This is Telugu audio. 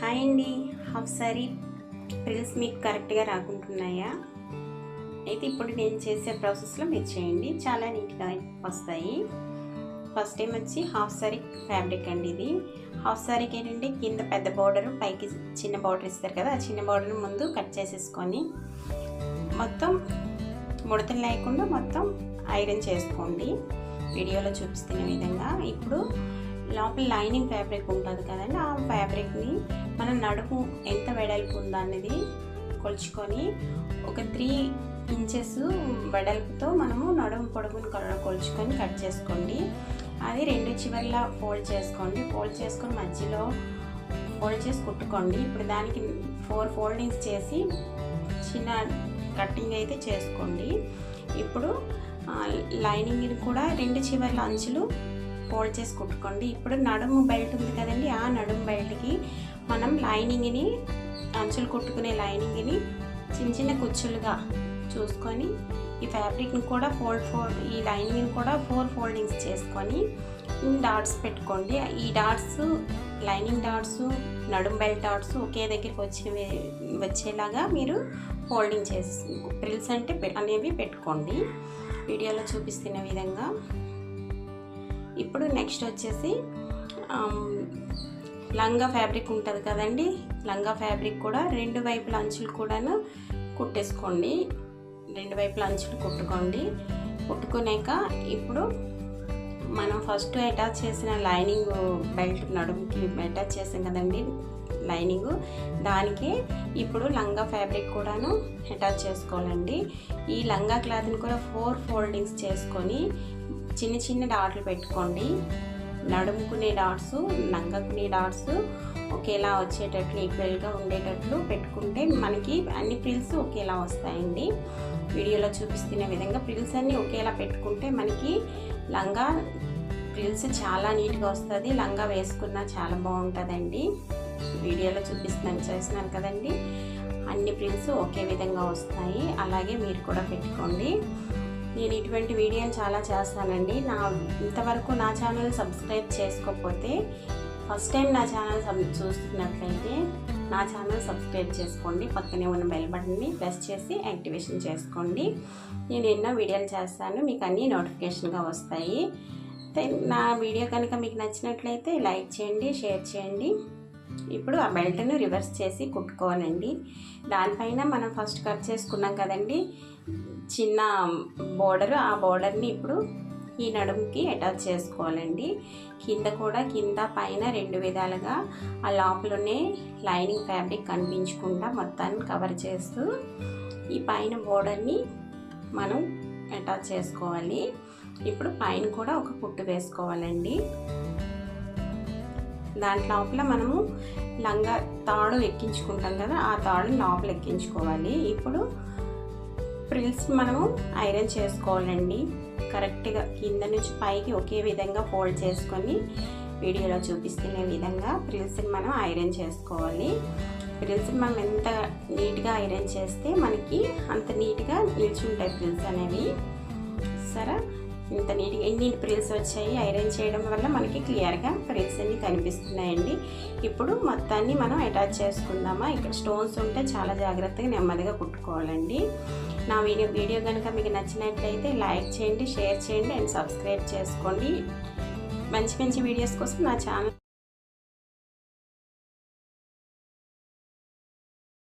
హాయ్ అండి. హాఫ్ సారీ ఫ్రిల్స్ మీకు కరెక్ట్గా రాకుంటున్నాయా? అయితే ఇప్పుడు నేను చేసే ప్రాసెస్లో మీరు చేయండి, చాలా నీట్గా వస్తాయి. ఫస్ట్ టైం వచ్చి హాఫ్ సారీ ఫ్యాబ్రిక్ అండి. ఇది హాఫ్ సారీకి ఏంటంటే కింద పెద్ద బార్డర్, పైకి చిన్న బార్డర్ ఇస్తారు కదా, ఆ చిన్న బార్డర్ ముందు కట్ చేసేసుకొని మొత్తం ముడతలు లేకుండా మొత్తం ఐరన్ చేసుకోండి, వీడియోలో చూపిస్తున్న విధంగా. ఇప్పుడు లోపల లైనింగ్ ఫ్యాబ్రిక్ ఉంటుంది కదండి, ఆ ఫ్యాబ్రిక్ని మనం నడుము ఎంత వెడల్పు ఉందా అనేది కొలుచుకొని ఒక 3 ఇంచెస్ వెడల్పుతో మనము నడుము పొడుగుని కొలుచుకొని కట్ చేసుకోండి. అది 2 చివర్ల ఫోల్డ్ చేసుకోండి. ఫోల్డ్ చేసుకొని మధ్యలో ఫోల్డ్ చేసి కుట్టుకోండి. ఇప్పుడు దానికి 4 ఫోల్డింగ్స్ చేసి చిన్న కట్టింగ్ అయితే చేసుకోండి. ఇప్పుడు లైనింగ్ని కూడా 2 చివర్ల అంచులు ఫోల్డ్ చేసి కుట్టుకోండి. ఇప్పుడు నడుము బెల్ట్ ఉంది కదండి, ఆ నడుము బెల్ట్కి మనం లైనింగ్ని, అంచులు కుట్టుకునే లైనింగ్ని చిన్న చిన్న కుచ్చులుగా చూసుకొని ఈ ఫ్యాబ్రిక్ని కూడా ఈ లైనింగ్ని కూడా 4 ఫోల్డింగ్స్ చేసుకొని డాట్స్ పెట్టుకోండి. ఈ డాట్స్ లైనింగ్ డాట్స్, నడుము బెల్ట్ డాట్స్ ఒకే దగ్గరికి వచ్చేలాగా మీరు ఫోల్డింగ్ చేసి ఫ్రిల్స్ అనేవి పెట్టుకోండి, వీడియోలో చూపిస్తున్న విధంగా. ఇప్పుడు నెక్స్ట్ వచ్చేసి లంగా ఫ్యాబ్రిక్ ఉంటుంది కదండి, లంగా ఫ్యాబ్రిక్ కూడా 2 వైపుల అంచులు కూడాను కుట్టేసుకోండి. 2 వైపుల అంచులు కుట్టుకున్నాక ఇప్పుడు మనం ఫస్ట్ అటాచ్ చేసిన లైనింగ్ బెల్ట్ నడుముకి అటాచ్ చేసాం కదండి లైనింగ్, దానికి ఇప్పుడు లంగా ఫ్యాబ్రిక్ కూడాను అటాచ్ చేసుకోవాలండి. ఈ లంగా క్లాత్ని కూడా 4 ఫోల్డింగ్స్ చేసుకొని చిన్న చిన్న డాట్లు పెట్టుకోండి. నడుముకునే డాట్స్, లంగాకునే డాట్స్ ఒకేలా వచ్చేటట్లు, ఈక్వల్గా ఉండేటట్లు పెట్టుకుంటే మనకి అన్ని ఫ్రిల్స్ ఒకేలా వస్తాయండి, వీడియోలో చూపిస్తున్న విధంగా. ఫ్రిల్స్ అన్నీ ఒకేలా పెట్టుకుంటే మనకి లంగా ఫ్రిల్స్ చాలా నీట్గా వస్తుంది, లంగా వేసుకున్నా చాలా బాగుంటుందండి. వీడియోలో చేస్తున్నాను కదండి, అన్ని ఫ్రిల్స్ ఒకే విధంగా వస్తాయి. అలాగే మీరు కూడా పెట్టుకోండి. నేను ఇటువంటి వీడియోలు చాలా చేస్తానండి. ఇంతవరకు నా ఛానల్ సబ్స్క్రైబ్ చేసుకోకపోతే, ఫస్ట్ టైం నా ఛానల్ చూస్తున్నట్లయితే నా ఛానల్ సబ్స్క్రైబ్ చేసుకోండి. పక్కనే ఉన్న బెల్ బటన్ని ప్రెస్ చేసి యాక్టివేషన్ చేసుకోండి. నేను ఎన్నో వీడియోలు చేస్తాను, మీకు అన్నీ నోటిఫికేషన్గా వస్తాయి. నా వీడియో కనుక మీకు నచ్చినట్లయితే లైక్ చేయండి, షేర్ చేయండి. ఇప్పుడు ఆ బెల్ట్ను రివర్స్ చేసి కుట్టుకోవాలండి. దానిపైన మనం ఫస్ట్ కట్ చేసుకున్నాం కదండి చిన్న బోర్డర్, ఆ బోర్డర్ని ఇప్పుడు ఈ నడుముకి అటాచ్ చేసుకోవాలండి. కింద పైన 2 విధాలుగా ఆ లోపలనే లైనింగ్ ఫ్యాబ్రిక్ కనిపించకుండా మొత్తాన్ని కవర్ చేస్తూ ఈ పైన బోర్డర్ని మనం అటాచ్ చేసుకోవాలి. ఇప్పుడు పైన కూడా ఒక కుట్టు వేసుకోవాలండి. దాంట్ లోపల మనము లంగా తాడు ఎక్కించుకుంటాం కదా, ఆ తాడు లోపల ఎక్కించుకోవాలి. ఇప్పుడు ఫ్రిల్స్ మనము ఐరన్ చేసుకోవాలండి. కరెక్ట్గా కింద నుంచి పైకి ఒకే విధంగా ఫోల్డ్ చేసుకొని వీడియోలో చూపిస్తున్న విధంగా ఫ్రిల్స్ని మనం ఐరన్ చేసుకోవాలి. ఫ్రిల్స్ని మనం ఎంత నీట్గా ఐరన్ చేస్తే మనకి అంత నీట్గా నిల్చుంటాయి ఫ్రిల్స్ అనేవి. సరే, ఇంత నీట్గా ఎన్ని ఫ్రిల్స్ వచ్చాయి ఐరన్ చేయడం వల్ల మనకి క్లియర్గా ఫ్రిల్స్ అన్ని కనిపిస్తున్నాయండి. ఇప్పుడు మొత్తాన్ని మనం అటాచ్ చేసుకుందామా. ఇక్కడ స్టోన్స్ ఉంటే చాలా జాగ్రత్తగా నెమ్మదిగా కుట్టుకోవాలండి. నా వీడియో కనుక మీకు నచ్చినట్లయితే లైక్ చేయండి, షేర్ చేయండి అండ్ సబ్స్క్రైబ్ చేసుకోండి. మంచి వీడియోస్ కోసం నా ఛానల్